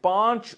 5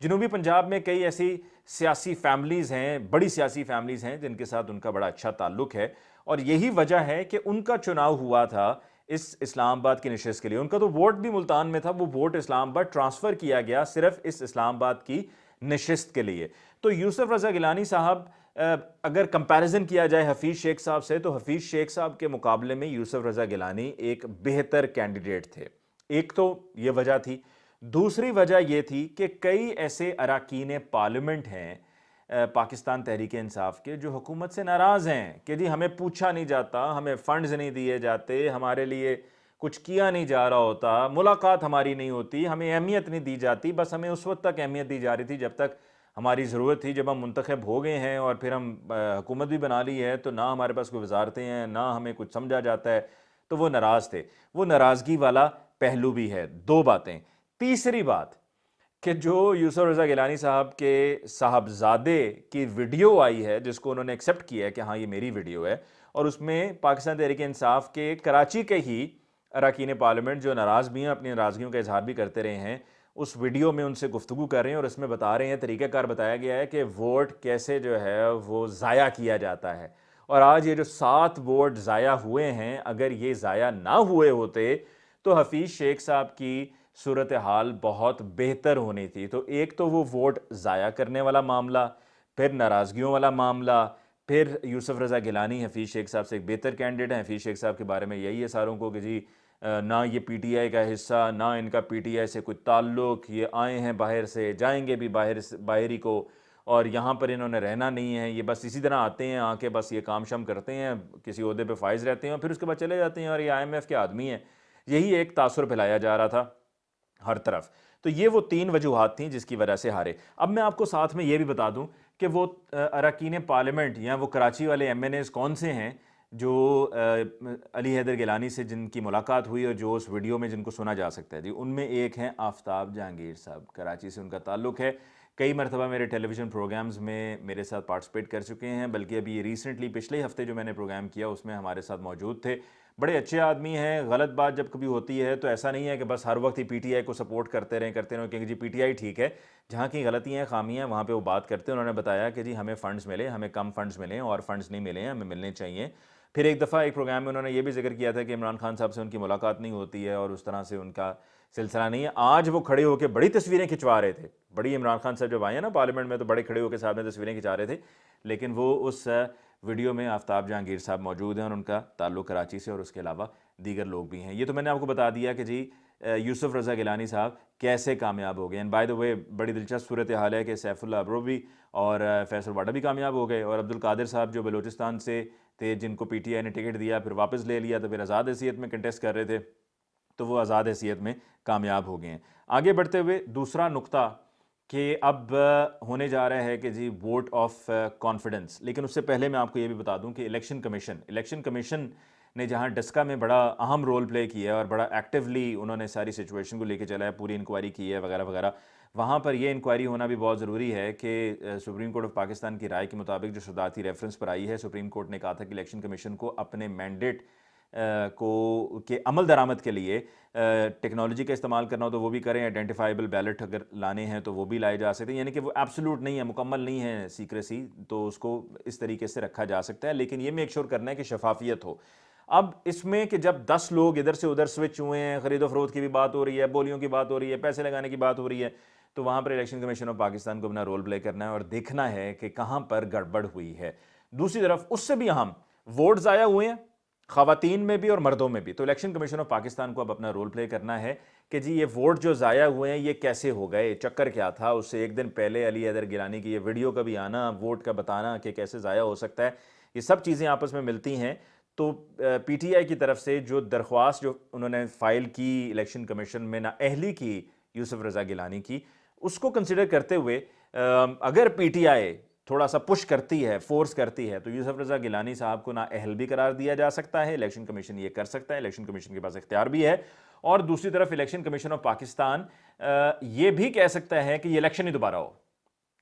جنوبی پنجاب میں کئی ایسی سیاسی فیملیز ہیں، بڑی سیاسی فیملیز ہیں جن کے ساتھ ان کا بڑا اچھا تعلق ہے، اور یہی وجہ ہے کہ ان کا چناؤ ہوا تھا اس اسلام آباد کی نشست کے لیے. ان کا تو ووٹ بھی ملتان میں تھا، وہ ووٹ اسلام آباد ٹرانسفر کیا گیا صرف اس اسلام آباد کی نشست کے لیے. تو یوسف رضا گیلانی صاحب اگر کمپیریزن کیا جائے حفیظ شیخ صاحب سے، تو حفیظ شیخ صاحب کے مقابلے میں یوسف رضا گیلانی ایک بہتر کینڈیڈیٹ تھے. ایک تو یہ وجہ تھی. دوسری وجہ یہ تھی کہ کئی ایسے اراکین پارلیمنٹ ہیں پاکستان تحریک انصاف کے جو حکومت سے ناراض ہیں کہ جی ہمیں پوچھا نہیں جاتا، ہمیں فنڈز نہیں دیے جاتے، ہمارے لیے کچھ کیا نہیں جا رہا ہوتا، ملاقات ہماری نہیں ہوتی، ہمیں اہمیت نہیں دی جاتی. بس ہمیں اس وقت تک اہمیت دی جا رہی تھی جب تک ہماری ضرورت تھی. جب ہم منتخب ہو گئے ہیں اور پھر ہم حکومت بھی بنا لی ہے تو نہ ہمارے پاس کوئی وزارتیں ہیں، نہ ہمیں کچھ سمجھا جاتا ہے. تو وہ ناراض تھے. وہ ناراضگی والا پہلو بھی ہے. دو باتیں. تیسری بات کہ جو یوسف رضا گیلانی صاحب کے صاحبزادے کی ویڈیو آئی ہے جس کو انہوں نے ایکسیپٹ کیا ہے کہ ہاں یہ میری ویڈیو ہے، اور اس میں پاکستان تحریک انصاف کے کراچی کے ہی اراکین پارلیمنٹ جو ناراض بھی ہیں، اپنی ناراضگیوں کا اظہار بھی کرتے رہے ہیں، اس ویڈیو میں ان سے گفتگو کر رہے ہیں اور اس میں بتا رہے ہیں، طریقہ کار بتایا گیا ہے کہ ووٹ کیسے جو ہے وہ ضائع کیا جاتا ہے. اور آج یہ جو 7 ووٹ ضائع ہوئے ہیں، اگر یہ ضائع نہ ہوئے ہوتے تو حفیظ شیخ صاحب کی صورتحال بہت بہتر ہونی تھی. تو ایک تو وہ ووٹ ضائع کرنے والا معاملہ، پھر ناراضگیوں والا معاملہ، پھر یوسف رضا گیلانی حفیظ شیخ صاحب سے ایک بہتر کینڈیڈیٹ ہیں. حفیظ شیخ صاحب کے بارے میں یہی ہے ساروں کو کہ جی نہ یہ پی ٹی آئی کا حصہ، نہ ان کا پی ٹی آئی سے کوئی تعلق، یہ آئے ہیں باہر سے، جائیں گے بھی باہری کو، اور یہاں پر انہوں نے رہنا نہیں ہے. یہ بس اسی طرح آتے ہیں، آ کے بس یہ کام شام کرتے ہیں، کسی عہدے پہ فائز رہتے ہیں اور پھر اس کے بعد چلے جاتے ہیں اور یہ آئی ایم ایف کے آدمی ہیں. یہی ایک تاثر پھیلایا جا رہا تھا ہر طرف. تو یہ وہ 3 وجوہات تھیں جس کی وجہ سے ہارے. اب میں آپ کو ساتھ میں یہ بھی بتا دوں کہ وہ اراکین پارلیمنٹ یا وہ کراچی والے ایم این ایز کون سے ہیں جو علی حیدر گیلانی سے جن کی ملاقات ہوئی اور جو اس ویڈیو میں جن کو سنا جا سکتا ہے. جی ان میں ایک ہیں آفتاب جہانگیر صاحب، کراچی سے ان کا تعلق ہے. کئی مرتبہ میرے ٹیلی ویژن پروگرامز میں میرے ساتھ پارٹیسپیٹ کر چکے ہیں، بلکہ ابھی ریسنٹلی پچھلے ہفتے جو میں نے پروگرام کیا اس میں ہمارے ساتھ موجود تھے. بڑے اچھے آدمی ہیں. غلط بات جب کبھی ہوتی ہے تو ایسا نہیں ہے کہ بس ہر وقت ہی پی ٹی آئی کو سپورٹ کرتے رہیں کہ جی پی ٹی آئی ٹھیک ہے. جہاں کی غلطیاں ہیں، خامیاں ہیں، وہاں پہ وہ بات کرتے ہیں. انہوں نے بتایا کہ جی ہمیں فنڈز ملے، ہمیں کم فنڈز ملیں اور فنڈز نہیں ملے ہیں، ہمیں ملنے چاہیے. پھر ایک دفعہ ایک پروگرام میں انہوں نے یہ بھی ذکر کیا تھا کہ عمران خان صاحب سے ان کی ملاقات نہیں ہوتی ہے اور اس طرح سے ان کا سلسلہ نہیں ہے. آج وہ کھڑے ہو کے بڑی تصویریں کھنچوا رہے تھے. بڑی عمران خان صاحب جب آئے ہیں نا پارلیمنٹ میں تو بڑے کھڑے ہو کے صاحب نے تصویریں کھنچا رہے تھے، لیکن وہ اس ویڈیو میں آفتاب جہانگیر صاحب موجود ہیں اور ان کا تعلق کراچی سے اور اس کے علاوہ دیگر لوگ بھی ہیں. یہ تو میں نے آپ کو بتا دیا کہ جی یوسف رضا گیلانی صاحب کیسے کامیاب ہو گئے. اینڈ بائی دا وے بڑی دلچسپ صورتحال ہے کہ سیف اللہ ابروی اور فیصل واڈا بھی کامیاب ہو گئے، اور عبدالقادر صاحب جو بلوچستان سے تھے جن کو پی ٹی آئی نے ٹکٹ دیا پھر واپس لے لیا تو پھر آزاد حیثیت میں کنٹیسٹ کر رہے تھے، تو وہ آزاد حیثیت میں کامیاب ہو گئے ہیں. آگے بڑھتے ہوئے دوسرا نقطہ کہ اب ہونے جا رہا ہے کہ جی ووٹ آف کانفیڈنس. لیکن اس سے پہلے میں آپ کو یہ بھی بتا دوں کہ الیکشن کمیشن نے جہاں ڈسکا میں بڑا اہم رول پلے کیا ہے اور بڑا ایکٹیولی انہوں نے ساری سچویشن کو لے کے چلا ہے، پوری انکوائری کی ہے وغیرہ وغیرہ، وہاں پر یہ انکوائری ہونا بھی بہت ضروری ہے کہ سپریم کورٹ آف پاکستان کی رائے کے مطابق جو صدارتی ریفرنس پر آئی ہے، سپریم کورٹ نے کہا تھا کہ الیکشن کمیشن کو اپنے مینڈیٹ کے عمل درآمد کے لیے ٹیکنالوجی کا استعمال کرنا ہو تو وہ بھی کریں، آئیڈینٹیفائیبل بیلٹ اگر لانے ہیں تو وہ بھی لائے جا سکتے ہیں. یعنی کہ وہ ایبسولوٹ نہیں ہے، مکمل نہیں ہے سیکریسی، تو اس کو اس طریقے سے رکھا جا سکتا ہے، لیکن یہ میک شور کرنا ہے کہ شفافیت ہو. اب اس میں کہ جب 10 لوگ ادھر سے ادھر سوئچ ہوئے ہیں، خرید و فروخت کی بھی بات ہو رہی ہے، بولیوں کی بات ہو رہی ہے، پیسے لگانے کی بات ہو رہی ہے، تو وہاں پر الیکشن کمیشن آف پاکستان کو اپنا رول پلے کرنا ہے اور دیکھنا ہے کہ کہاں پر گڑبڑ ہوئی ہے. دوسری طرف اس سے بھی اہم ووٹ ضائع ہوئے ہیں، خواتین میں بھی اور مردوں میں بھی. تو الیکشن کمیشن آف پاکستان کو اب اپنا رول پلے کرنا ہے کہ جی یہ ووٹ جو ضائع ہوئے ہیں یہ کیسے ہو گئے، چکر کیا تھا. اس سے ایک دن پہلے علی حیدر گیلانی کی یہ ویڈیو کا بھی آنا، ووٹ کا بتانا کہ کیسے ضائع ہو سکتا ہے، یہ سب چیزیں آپس میں ملتی ہیں. تو پی ٹی آئی کی طرف سے جو درخواست جو انہوں نے فائل کی الیکشن کمیشن میں نااہلی کی یوسف رضا گیلانی کی، اس کو کنسیڈر کرتے ہوئے اگر پی ٹی آئی تھوڑا سا پش کرتی ہے، فورس کرتی ہے، تو یوسف رضا گیلانی صاحب کو نااہل بھی قرار دیا جا سکتا ہے. الیکشن کمیشن یہ کر سکتا ہے، الیکشن کمیشن کے پاس اختیار بھی ہے. اور دوسری طرف الیکشن کمیشن آف پاکستان یہ بھی کہہ سکتا ہے کہ یہ الیکشن ہی دوبارہ ہو.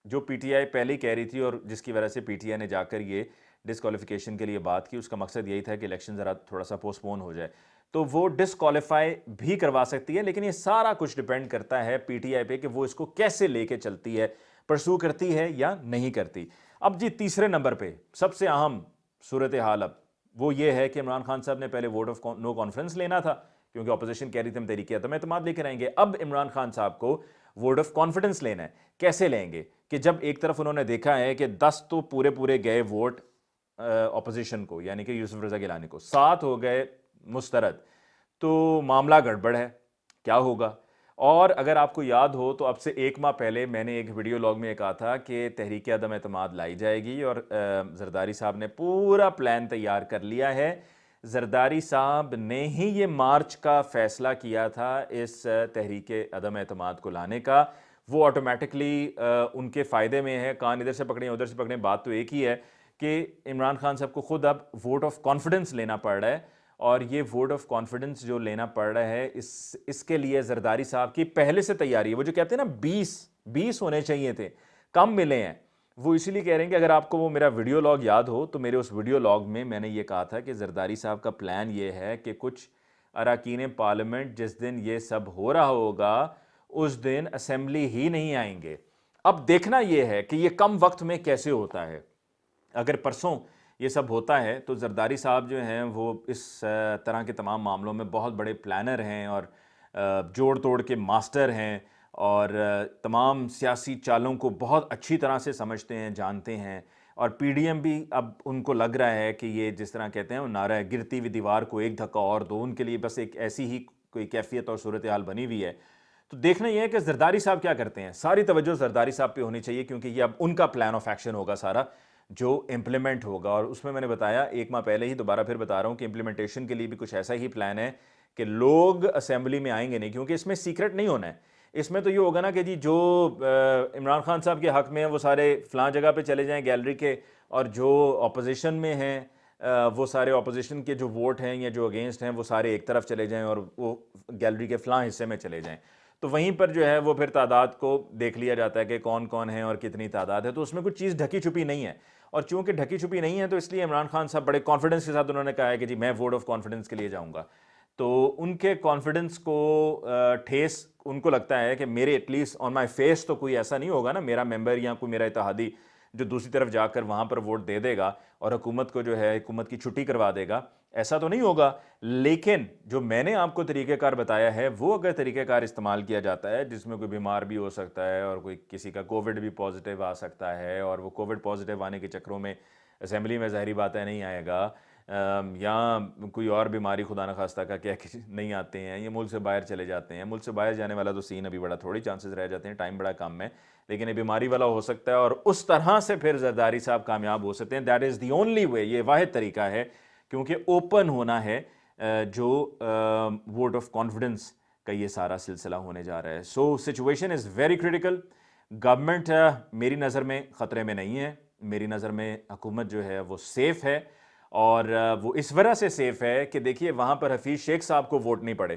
جو پی ٹی آئی پہلے ہی کہہ رہی تھی اور جس کی وجہ سے پی ٹی آئی نے جا کر یہ ڈسکوالیفیکیشن کے لیے بات کی، اس کا مقصد یہی تھا کہ الیکشن ذرا تھوڑا سا پوسٹ پون ہو جائے، تو وہ ڈسکوالیفائی بھی کروا سکتی ہے، لیکن یہ سارا کچھ ڈیپینڈ کرتا ہے پی ٹی آئی پہ کہ وہ اس کو کیسے لے کے چلتی ہے، پرسو کرتی ہے یا نہیں کرتی۔ اب جی تیسرے نمبر پہ سب سے اہم صورتحال اب وہ یہ ہے کہ عمران خان صاحب نے پہلے ووٹ آف نو کانفیڈنس لینا تھا، کیونکہ اپوزیشن کہہ رہی تھی ہم تحریک عدم اعتماد لے کر آئیں گے۔ اب عمران خان صاحب کو ووٹ آف کانفیڈنس لینا ہے، کیسے لیں گے؟ کہ جب ایک طرف انہوں نے دیکھا ہے کہ 10 تو پورے گئے ووٹ اپوزیشن کو، یعنی کہ یوسف رضا گیلانی کو، 7 ہو گئے مسترد، تو معاملہ گڑبڑ ہے، کیا ہوگا؟ اور اگر آپ کو یاد ہو تو اب سے 1 ماہ پہلے میں نے ایک ویڈیو لاگ میں کہا تھا کہ تحریک عدم اعتماد لائی جائے گی، اور زرداری صاحب نے پورا پلان تیار کر لیا ہے۔ زرداری صاحب نے ہی یہ مارچ کا فیصلہ کیا تھا اس تحریک عدم اعتماد کو لانے کا، وہ آٹومیٹکلی ان کے فائدے میں ہے، کان ادھر سے پکڑیں ادھر سے پکڑیں، بات تو ایک ہی ہے کہ عمران خان صاحب کو خود اب ووٹ آف کانفیڈنس لینا پڑ رہا ہے، اور یہ ووٹ آف کانفیڈنس جو لینا پڑ رہا ہے اس کے لیے زرداری صاحب کی پہلے سے تیاری ہے۔ وہ جو کہتے ہیں نا 20 ہونے چاہیے تھے، کم ملے ہیں، وہ اسی لیے کہہ رہے ہیں کہ اگر آپ کو وہ میرا ویڈیو لاگ یاد ہو تو میرے اس ویڈیو لاگ میں میں نے یہ کہا تھا کہ زرداری صاحب کا پلان یہ ہے کہ کچھ اراکین پارلیمنٹ جس دن یہ سب ہو رہا ہوگا اس دن اسمبلی ہی نہیں آئیں گے۔ اب دیکھنا یہ ہے کہ یہ کم وقت میں کیسے ہوتا ہے۔ اگر پرسوں یہ سب ہوتا ہے تو زرداری صاحب جو ہیں وہ اس طرح کے تمام معاملوں میں بہت بڑے پلانر ہیں اور جوڑ توڑ کے ماسٹر ہیں، اور تمام سیاسی چالوں کو بہت اچھی طرح سے سمجھتے ہیں، جانتے ہیں، اور پی ڈی ایم بھی اب ان کو لگ رہا ہے کہ یہ جس طرح کہتے ہیں وہ نعرہ ہے گرتی ہوئی دیوار کو ایک دھکا اور دو، ان کے لیے بس ایک ایسی ہی کوئی کیفیت اور صورتحال بنی ہوئی ہے۔ تو دیکھنا یہ ہے کہ زرداری صاحب کیا کرتے ہیں، ساری توجہ زرداری صاحب پہ ہونی چاہیے، کیونکہ یہ اب ان کا پلان آف ایکشن ہوگا سارا جو امپلیمنٹ ہوگا، اور اس میں نے بتایا 1 ماہ پہلے ہی، دوبارہ پھر بتا رہا ہوں کہ امپلیمنٹیشن کے لیے بھی کچھ ایسا ہی پلان ہے کہ لوگ اسمبلی میں آئیں گے نہیں، کیونکہ اس میں سیکرٹ نہیں ہونا ہے۔ اس میں تو یہ ہوگا نا کہ جی جو عمران خان صاحب کے حق میں ہیں وہ سارے فلاں جگہ پہ چلے جائیں گیلری کے، اور جو اپوزیشن میں ہیں وہ سارے اپوزیشن کے جو ووٹ ہیں یا جو اگینسٹ ہیں وہ سارے ایک طرف چلے جائیں اور وہ گیلری کے فلاں حصے میں چلے جائیں۔ تو وہیں پر جو ہے وہ پھر تعداد کو دیکھ لیا جاتا ہے کہ کون کون ہیں اور کتنی تعداد ہے، تو اس میں کچھ چیز ڈھکی چھپی نہیں ہے، اور چونکہ ڈھکی چھپی نہیں ہے تو اس لیے عمران خان صاحب بڑے کانفیڈنس کے ساتھ انہوں نے کہا ہے کہ جی میں ووٹ آف کانفیڈنس کے لیے جاؤں گا۔ تو ان کے کانفیڈنس کو ٹھیس ان کو لگتا ہے کہ میرے at least on my face تو کوئی ایسا نہیں ہوگا نا میرا ممبر یا کوئی میرا اتحادی جو دوسری طرف جا کر وہاں پر ووٹ دے دے گا اور حکومت کو جو ہے حکومت کی چھٹی کروا دے گا، ایسا تو نہیں ہوگا۔ لیکن جو میں نے آپ کو طریقہ کار بتایا ہے وہ اگر طریقہ کار استعمال کیا جاتا ہے جس میں کوئی بیمار بھی ہو سکتا ہے اور کوئی کسی کا کووڈ بھی پازیٹیو آ سکتا ہے، اور وہ کووڈ پازیٹیو آنے کے چکروں میں اسمبلی میں ظاہری بات ہے نہیں آئے گا، یا کوئی اور بیماری خدا نخواستہ کا کیا نہیں آتے ہیں، یہ ملک سے باہر چلے جاتے ہیں، ملک سے باہر جانے والا تو سین ابھی بڑا تھوڑی چانسز رہ جاتے ہیں، ٹائم بڑا کم ہے، لیکن یہ بیماری والا ہو سکتا ہے، اور اس طرح سے پھر زرداری صاحب کامیاب ہو سکتے ہیں۔ That is the only way, یہ واحد طریقہ ہے، کیونکہ اوپن ہونا ہے جو ووٹ آف کانفیڈنس کا یہ سارا سلسلہ ہونے جا رہا ہے۔ So situation is very critical. Government میری نظر میں خطرے میں نہیں ہے، میری نظر میں حکومت جو ہے وہ سیف ہے، اور وہ اس وجہ سے سیف ہے کہ دیکھیے وہاں پر حفیظ شیخ صاحب کو ووٹ نہیں پڑے،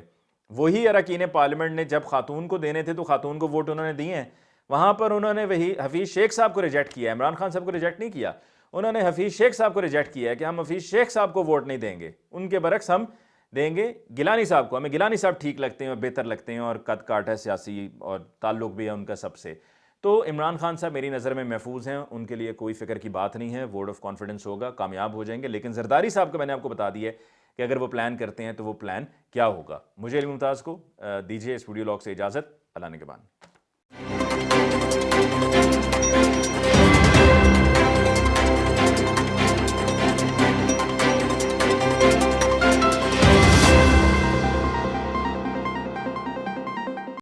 وہی اراکین پارلیمنٹ نے جب خاتون کو دینے تھے تو خاتون کو ووٹ انہوں نے دیے ہیں، وہاں پر انہوں نے وہی حفیظ شیخ صاحب کو ریجیکٹ کیا ہے، عمران خان صاحب کو ریجیکٹ نہیں کیا، انہوں نے حفیظ شیخ صاحب کو ریجیکٹ کیا ہے کہ ہم حفیظ شیخ صاحب کو ووٹ نہیں دیں گے، ان کے برعکس ہم دیں گے گیلانی صاحب کو، ہمیں گیلانی صاحب ٹھیک لگتے ہیں اور بہتر لگتے ہیں اور قد کاٹ ہے سیاسی اور تعلق بھی ہے ان کا سب سے۔ تو عمران خان صاحب میری نظر میں محفوظ ہیں، ان کے لیے کوئی فکر کی بات نہیں ہے، ووٹ آف کانفیڈنس ہوگا، کامیاب ہو جائیں گے۔ لیکن زرداری صاحب کو میں نے آپ کو بتا دیا ہے کہ اگر وہ پلان کرتے ہیں تو وہ پلان کیا ہوگا۔ مجھے علی ممتاز کو دیجیے اس ویڈیو لاگ سے اجازت، اللہ نگہبان۔